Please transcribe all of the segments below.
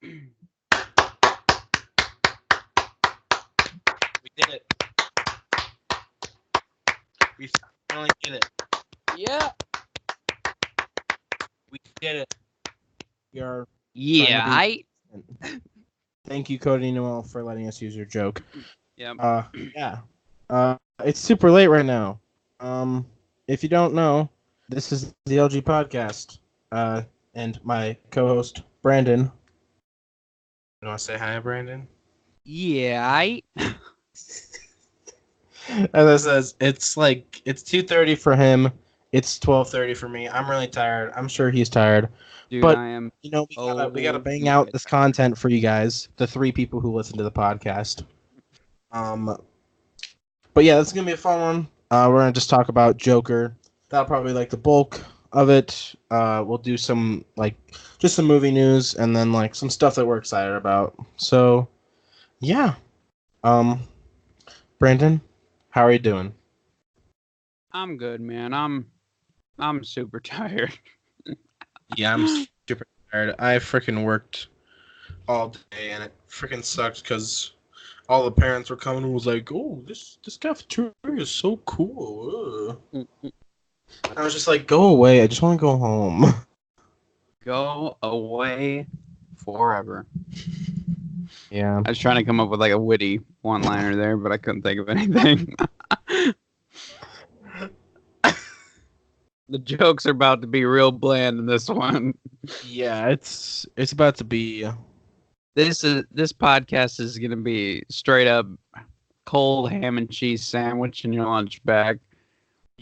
We did it. We finally did it. Yeah. We did it. We are. Yeah. Thank you, Cody Noel, for letting us use your joke. Yeah. It's super late right now. If you don't know, this is the LG podcast. And my co-host Brandon. You want to say hi, Brandon? Yeah. As I says, it's 2:30 for him. It's 12:30 for me. I'm really tired. I'm sure he's tired. Dude, But I am. we gotta bang out this content for you guys, the 3 people who listen to the podcast. But yeah, that's gonna be a fun one. We're gonna just talk about Joker. That'll probably the bulk of it. We'll do some just some movie news and then some stuff that we're excited about. So yeah. Brandon, how are you doing? I'm good, man. I'm super tired. Yeah, I'm super tired. I freaking worked all day and it freaking sucks because all the parents were coming and was like, "Oh, this cafeteria is so cool." I was just like, "Go away! I just want to go home." Go away forever. Yeah. I was trying to come up with a witty one-liner there, but I couldn't think of anything. The jokes are about to be real bland in this one. Yeah, it's about to be. This podcast is gonna be straight up cold ham and cheese sandwich in your lunch bag.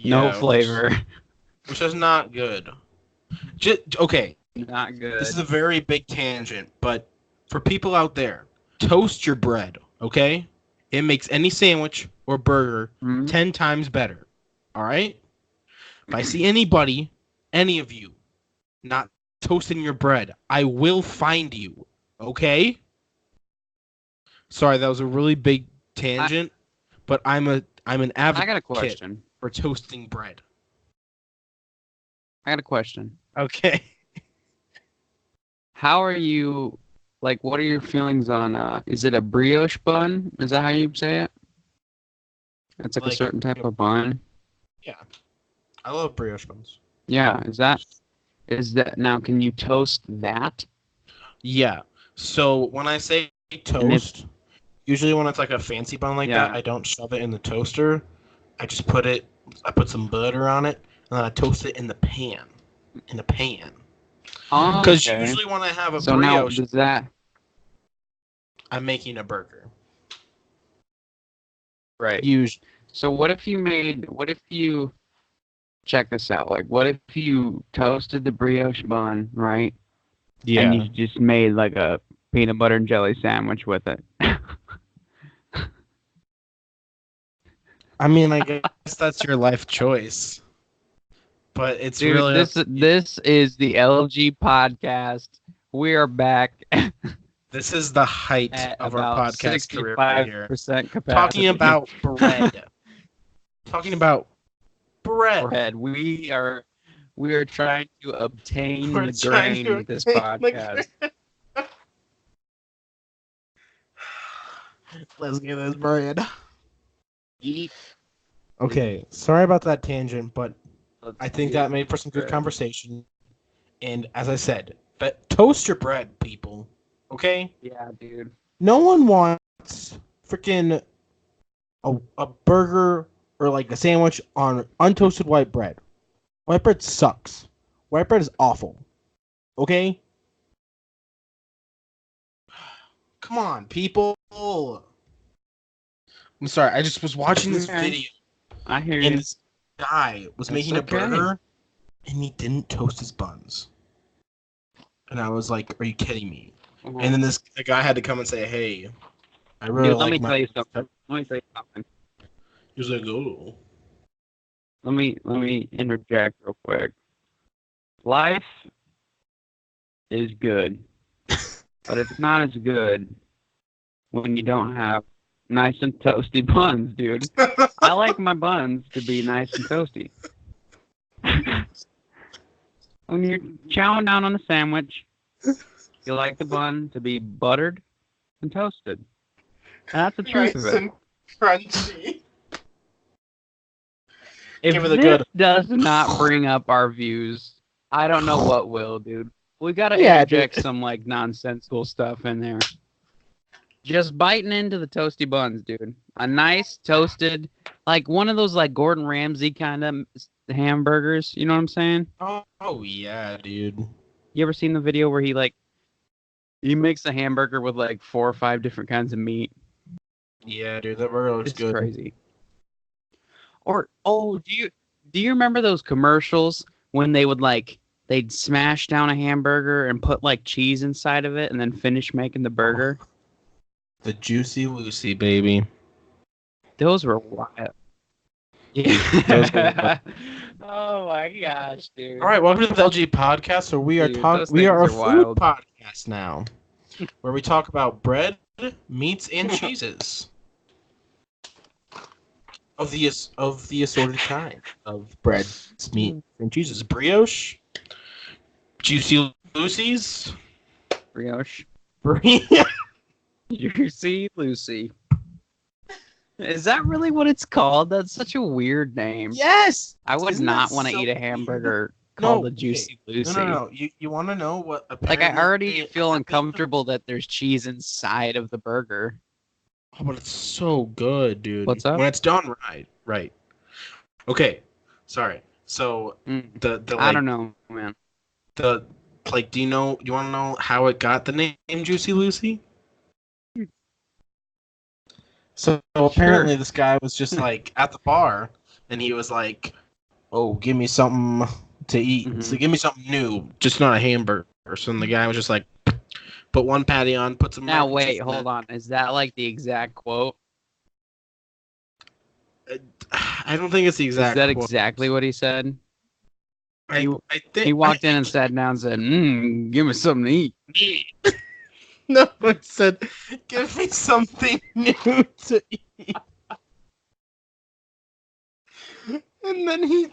No flavor. Which is not good. Okay. Not good. This is a very big tangent, but for people out there, toast your bread, okay? It makes any sandwich or burger 10 times better. All right? If I see anybody, any of you, not toasting your bread, I will find you. Okay? Sorry, that was a really big tangent, but I'm an advocate I got a question for toasting bread. I got a question. Okay. How are you, what are your feelings on, is it a brioche bun? Is that how you say it? It's a certain type of bun. Yeah. I love brioche buns. Yeah, is that, now can you toast that? Yeah. So when I say toast, usually when it's a fancy bun that, I don't shove it in the toaster. I just put some butter on it, and then I toast it in the pan. Because usually when I have a brioche, I'm making a burger. Right. So what if you check this out? What if you toasted the brioche bun, right? Yeah. And you just made a peanut butter and jelly sandwich with it. I mean, I guess that's your life choice. But it's really this is the LG podcast. We are back. This is the height of our podcast career right here. Capacity. Talking about bread. Talking about bread. We are trying to obtain the grain with this podcast. Let's get this bread. Eat. Okay, sorry about that tangent, but I think that made for some good conversation. And as I said, but toast your bread, people. Okay? Yeah, dude. No one wants freaking a burger or a sandwich on untoasted white bread. White bread sucks. White bread is awful. Okay? Come on, people. I'm sorry, I just was watching this video. I hear you. And this guy was making a burger, and he didn't toast his buns. And I was like, "Are you kidding me?" Mm-hmm. And then the guy had to come and say, "Hey, I really let me tell you something. He was like, "Oh." Let me interject real quick. Life is good, but it's not as good when you don't have nice and toasty buns, dude. I like my buns to be nice and toasty. When you're chowing down on a sandwich, You like the bun to be buttered and toasted. And that's the truth of it. And crunchy. If Give it the this good. does not bring up our views, I don't know what will, dude. We gotta interject some like nonsensical stuff in there. Just biting into the toasty buns, dude. A nice toasted, like one of those like Gordon Ramsay kind of hamburgers. You know what I'm saying? Oh yeah, dude. You ever seen the video where he makes a hamburger with like 4 or 5 different kinds of meat? Yeah, dude, that burger looks good. It's crazy. Or do you remember those commercials when they would they'd smash down a hamburger and put like cheese inside of it and then finish making the burger? The Juicy Lucy, baby. Those were wild. Yeah. Oh my gosh, dude. All right, welcome to the LG podcast, where we are a food podcast now, where we talk about bread, meats, and cheeses of the assorted kind of breads, meats, and cheeses. Brioche, Juicy Lucy's, Brioche. Juicy Lucy. Is that really what it's called? That's such a weird name. Yes! I would not want to eat a hamburger called a Juicy Lucy. No. You want to know what? Like, I already feel uncomfortable that there's cheese inside of the burger. Oh, but it's so good, dude. What's up? When it's done right. Okay, sorry. So the I don't know, man. Do you want to know how it got the name Juicy Lucy? So apparently this guy was just like at the bar, and he was like, "Oh, give me something to eat. So give me something new, just not a hamburger." So the guy was just like, "Put one patty on, put some." Now wait, hold on. Is that like the exact quote? I don't think it's the exact. Is that quote. exactly what he said? I think he walked in and sat down and said, "Give me something to eat." No, it said, "Give me something new to eat." And then he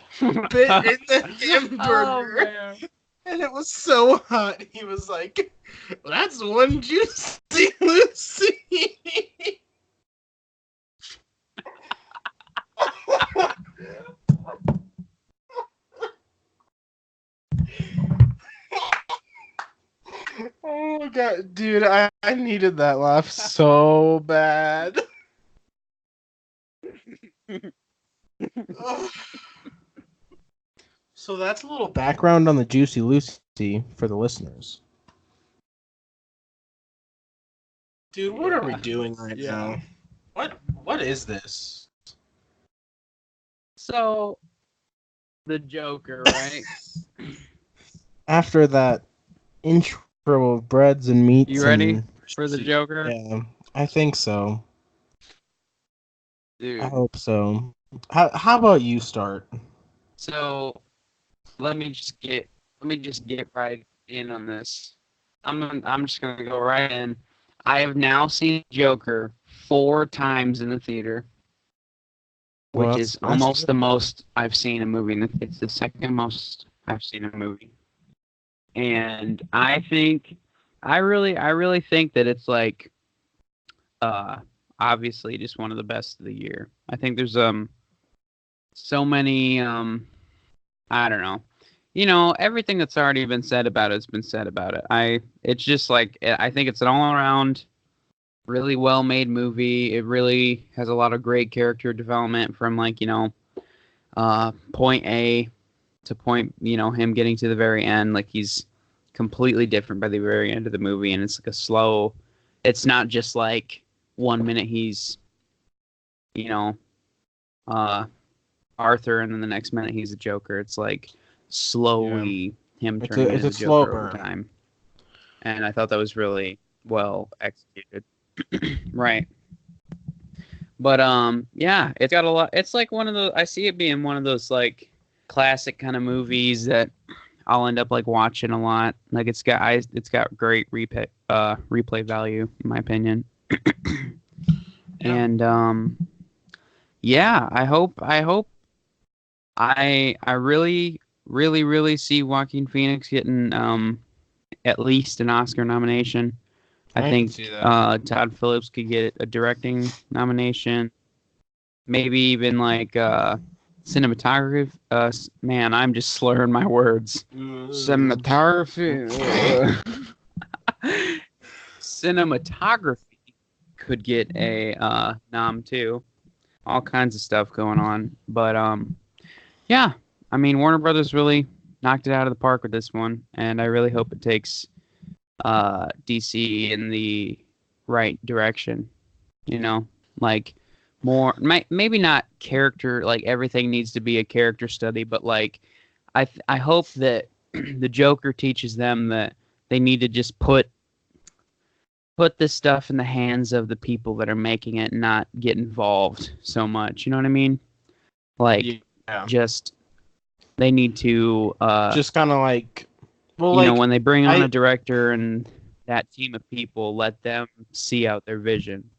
bit in the hamburger, and it was so hot. He was like, well, "That's one Juicy Lucy." Oh my god, dude, I needed that laugh so bad. So that's a little background on the Juicy Lucy for the listeners. Dude, what are we doing right now? What is this? So, the Joker, right? After that intro of breads and meats. You ready for the Joker? Yeah, I think so. Dude. I hope so. How about you start? So, let me just get right in on this. I'm just gonna go right in. I have now seen Joker 4 times in the theater, which is almost the most I've seen a movie. It's the second most I've seen a movie, and I really think that it's like, obviously just one of the best of the year. I think there's so many I don't know. You know, everything that's already been said about it has been said about it. It's just like, I think it's an all-around really well-made movie. It really has a lot of great character development from, like, you know, point A to point, you know, him getting to the very end. Like, he's completely different by the very end of the movie, and it's like a slow, it's not just like 1 minute he's, you know, Arthur, and then the next minute he's a Joker. It's like slowly him turning into the Joker over time. And I thought that was really well executed. Right. But yeah, it's got a lot. It's like one of those, I see it being one of those like classic kind of movies that I'll end up like watching a lot. Like it's got great replay value in my opinion. And yeah, I hope I really see Joaquin Phoenix getting at least an Oscar nomination. I think Todd Phillips could get a directing nomination. Maybe even like cinematography. Man, I'm just slurring my words. Cinematography. Cinematography could get a nom too. All kinds of stuff going on. But yeah, I mean, Warner Brothers really knocked it out of the park with this one, and I really hope it takes DC in the right direction. You know, like more, maybe not character, like everything needs to be a character study, but like I hope that the Joker teaches them that they need to just put this stuff in the hands of the people that are making it and not get involved so much. You know what I mean? Like, just they need to just kind of like, well, you know, when they bring on a director and that team of people, let them see out their vision.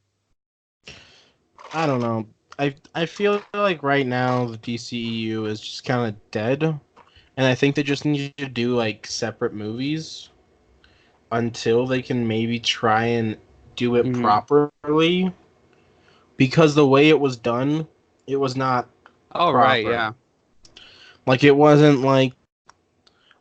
I don't know. I feel like right now the DCEU is just kind of dead, and I think they just need to do like separate movies until they can maybe try and do it properly. Because the way it was done, it was not. Oh, proper. Right, yeah. Like it wasn't like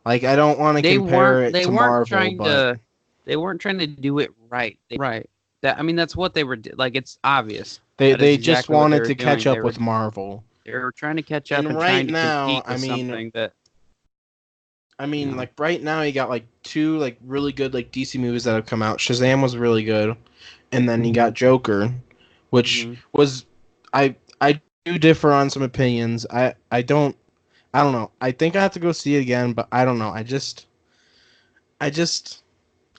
I don't want to compare it to Marvel, but they weren't trying to do it right. Right. That, I mean, that's what they were like. It's obvious. They just wanted to catch up with Marvel. They were trying to catch up, and right now, I mean, something that. Like right now, you got like 2 like really good like DC movies that have come out. Shazam was really good, and then you got Joker, which was I do differ on some opinions. I don't know. I think I have to go see it again, but I don't know.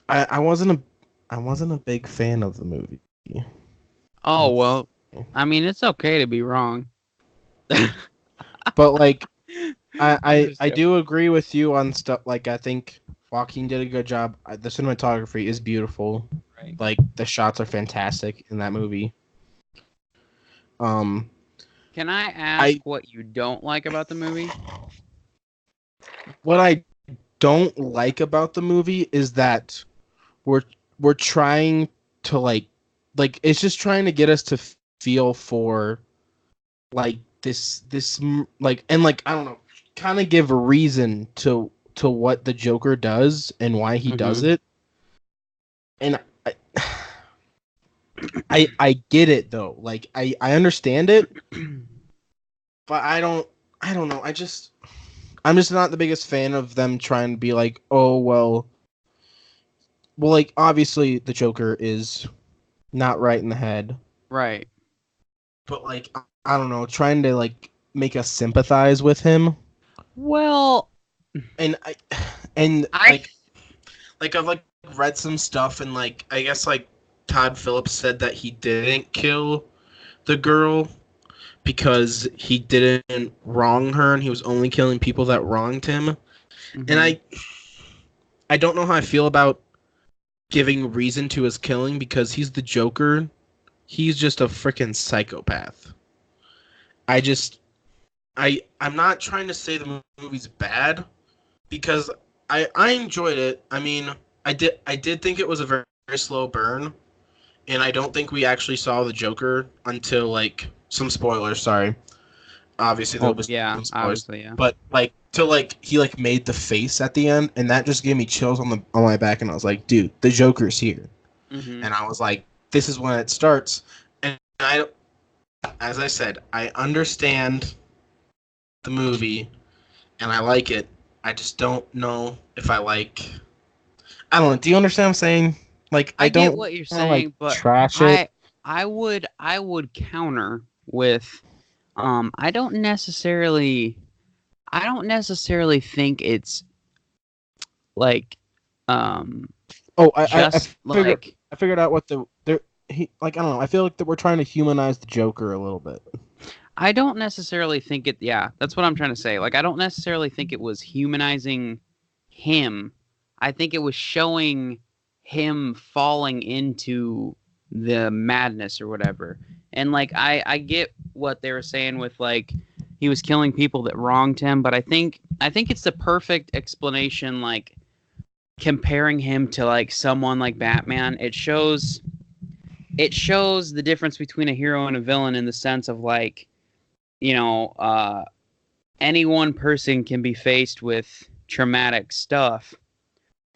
I wasn't a big fan of the movie. Oh well, I mean it's okay to be wrong. But like I do agree with you on stuff. Like I think Joaquin did a good job. The cinematography is beautiful. Right. Like the shots are fantastic in that movie. Can I ask what you don't like about the movie? What I don't like about the movie is that we're trying to like it's just trying to get us to feel for like this like, and like I don't know, kind of give a reason to what the Joker does and why he does it. And I get it though. Like I understand it, but I don't know. I'm just not the biggest fan of them trying to be like, oh well, like obviously the Joker is not right in the head, right? But like I don't know, trying to like make us sympathize with him. Well, and I've like read some stuff, and like I guess like Todd Phillips said that he didn't kill the girl because he didn't wrong her, and he was only killing people that wronged him. And I don't know how I feel about giving reason to his killing, because he's the Joker. He's just a freaking psychopath. I'm not trying to say the movie's bad, because I enjoyed it. I mean, I did think it was a very, very slow burn, and I don't think we actually saw the Joker until like some spoilers. Sorry, obviously there was some spoilers, obviously, yeah. But like till like he like made the face at the end, and that just gave me chills on my back, and I was like, dude, the Joker's here, and I was like, this is when it starts, and as I said, I understand the movie, and I like it. I just don't know if I like. I don't know. Do you understand what I'm saying? Like I don't get what you're saying, but trash it. I would counter with, I don't necessarily think it's like, I figured out what he like. I don't know. I feel like that we're trying to humanize the Joker a little bit. I don't necessarily think it. Yeah, that's what I'm trying to say. Like, I don't necessarily think it was humanizing him. I think it was showing him falling into the madness or whatever. And like, I get what they were saying with like he was killing people that wronged him, but I think it's the perfect explanation. Like, comparing him to like someone like Batman, it shows the difference between a hero and a villain in the sense of like, any one person can be faced with traumatic stuff,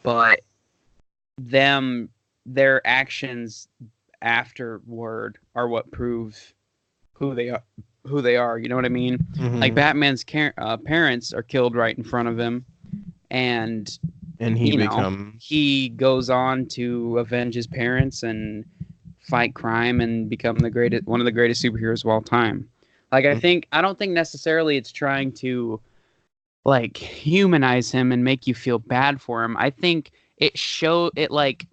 but their actions afterward are what prove who they are. You know what I mean? Mm-hmm. Like Batman's parents are killed right in front of him, and he goes on to avenge his parents and fight crime and become one of the greatest superheroes of all time. Like I don't think necessarily it's trying to like humanize him and make you feel bad for him. I think it like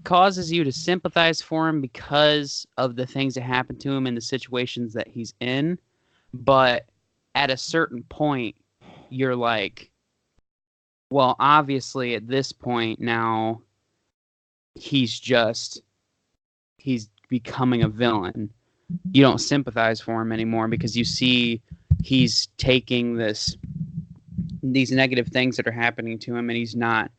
causes you to sympathize for him because of the things that happen to him and the situations that he's in. But at a certain point, you're like, well, obviously at this point now, he's becoming a villain. You don't sympathize for him anymore because you see he's taking these negative things that are happening to him and he's not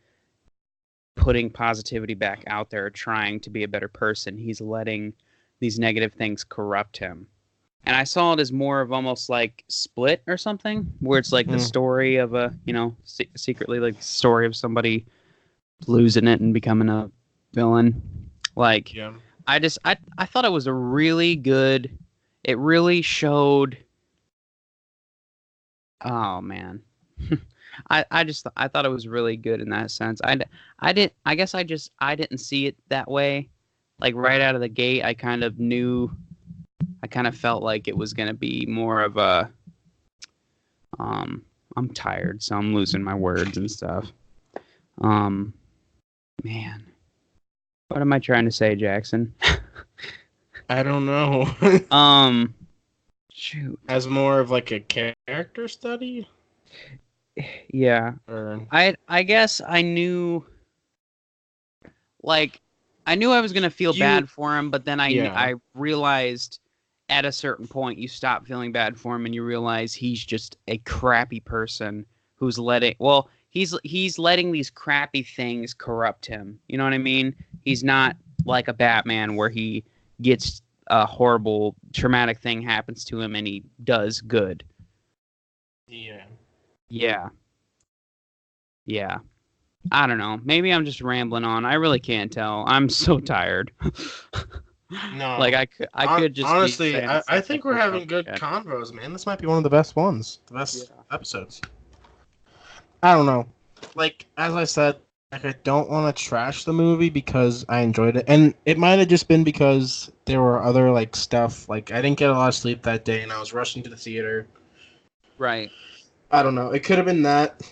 putting positivity back out there, trying to be a better person. He's letting these negative things corrupt him. And I saw it as more of almost like Split or something, where it's like the story of a, secretly like the story of somebody losing it and becoming a villain. Like, yeah. I thought it was a really good, it really showed, oh man. I thought it was really good in that sense. I didn't see it that way. Like right out of the gate, I kind of felt like it was going to be more of a, I'm tired, so I'm losing my words and stuff. Man, what am I trying to say, Jackson? I don't know. Shoot. As more of like a character study? Yeah. I guess I knew I was going to feel bad for him, but then I realized at a certain point you stop feeling bad for him and you realize he's just a crappy person who's he's letting these crappy things corrupt him. You know what I mean? He's not like a Batman where he gets a horrible traumatic thing happens to him and he does good. Yeah. Yeah. I don't know. Maybe I'm just rambling on. I really can't tell. I'm so tired. No. Like I could just honestly, I think we're having good convos, man. This might be one of the best ones. The best episodes. I don't know. Like, as I said, like I don't want to trash the movie because I enjoyed it. And it might have just been because there were other like stuff. Like I didn't get a lot of sleep that day and I was rushing to the theater. Right. I don't know. It could have been that.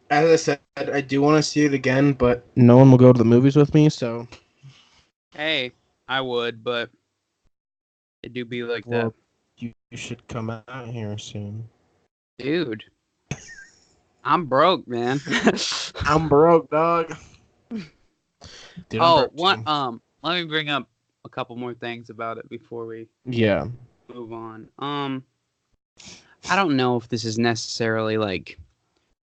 As I said, I do want to see it again, but no one will go to the movies with me, so... Hey, I would, but it do be like that. You should come out here soon. Dude. I'm broke, man. I'm broke, dog. Dude, let me bring up a couple more things about it before we move on. I don't know if this is necessarily like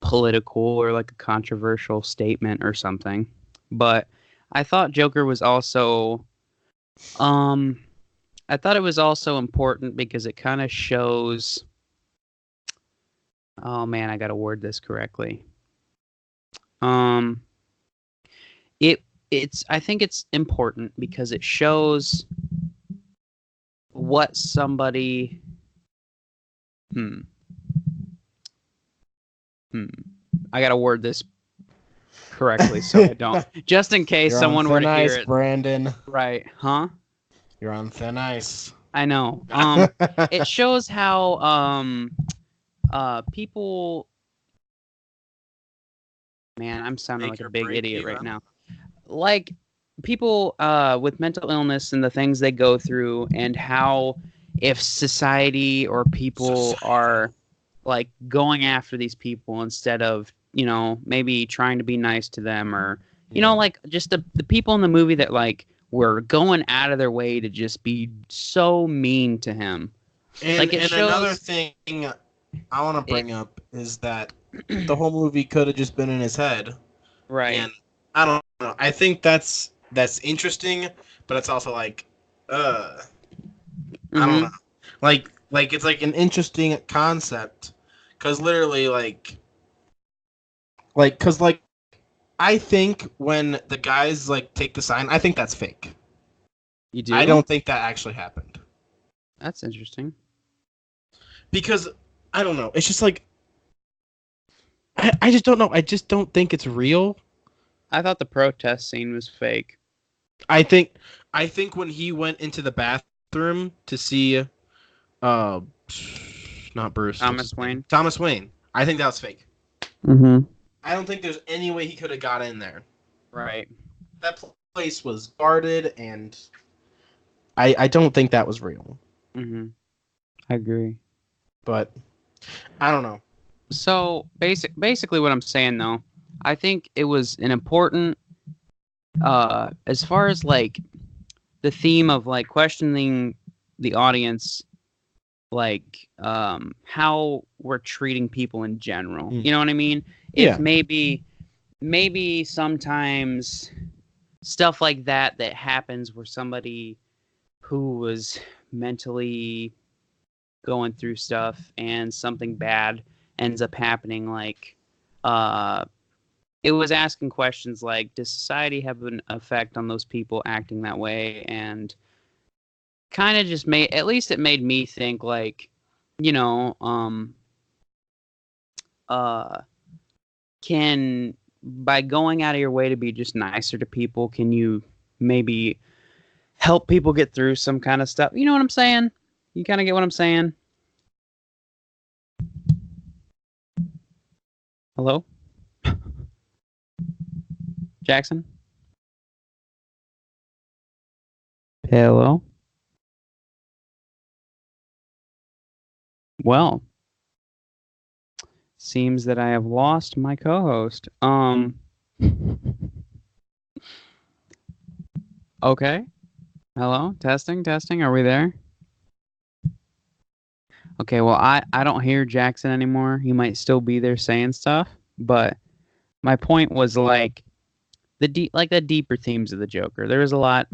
political or like a controversial statement or something, but I thought Joker was also I thought it was also important because it kind of shows, oh man, I got to word this correctly. I think it's important because it shows what somebody I gotta word this correctly so I don't. Just in case someone were to hear it. Brandon. Right. Huh? You're on thin ice. I know. It shows how people. Man, I'm sounding like a big idiot right now. Like people with mental illness and the things they go through, and how if society or people are like going after these people instead of, maybe trying to be nice to them, or like just the people in the movie that like were going out of their way to just be so mean to him. And, like and shows... another thing I want to bring up is that the whole movie could have just been in his head. Right. And I don't know. I think that's interesting, but it's also like, uh, I don't know. Mm-hmm. Like it's like an interesting concept, because literally cause like I think when the guys like take the sign, I think that's fake. You I do? don't think that actually happened That's interesting. because I don't know. It's just like I just don't know. I just don't think it's real. I thought the protest scene was fake. I think I think when he went into the bathroom to see uh not Bruce, what's Thomas his name? Wayne. Thomas Wayne. I think that was fake. Mm-hmm. I don't think there's any way he could have got in there. Right. That place was guarded, and I don't think that was real. Mm-hmm. I agree. But I don't know. So basically what I'm saying though, I think it was an important as far as like the theme of like questioning the audience, like how we're treating people in general. Mm. You know what I mean? If Yeah. maybe sometimes stuff like that happens where somebody who was mentally going through stuff and something bad ends up happening, like uh it was asking questions like, does society have an effect on those people acting that way? And kind of just made, at least it made me think like, you know, uh can, by going out of your way to be just nicer to people, can you maybe help people get through some kind of stuff? You know what I'm saying? You kind of get what I'm saying? Hello? Jackson? Hello? Well, seems that I have lost my co-host. Okay. Hello? Testing, testing. Are we there? Okay, well, I don't hear Jackson anymore. He might still be there saying stuff, but my point was like the deeper themes of the Joker. There was a lot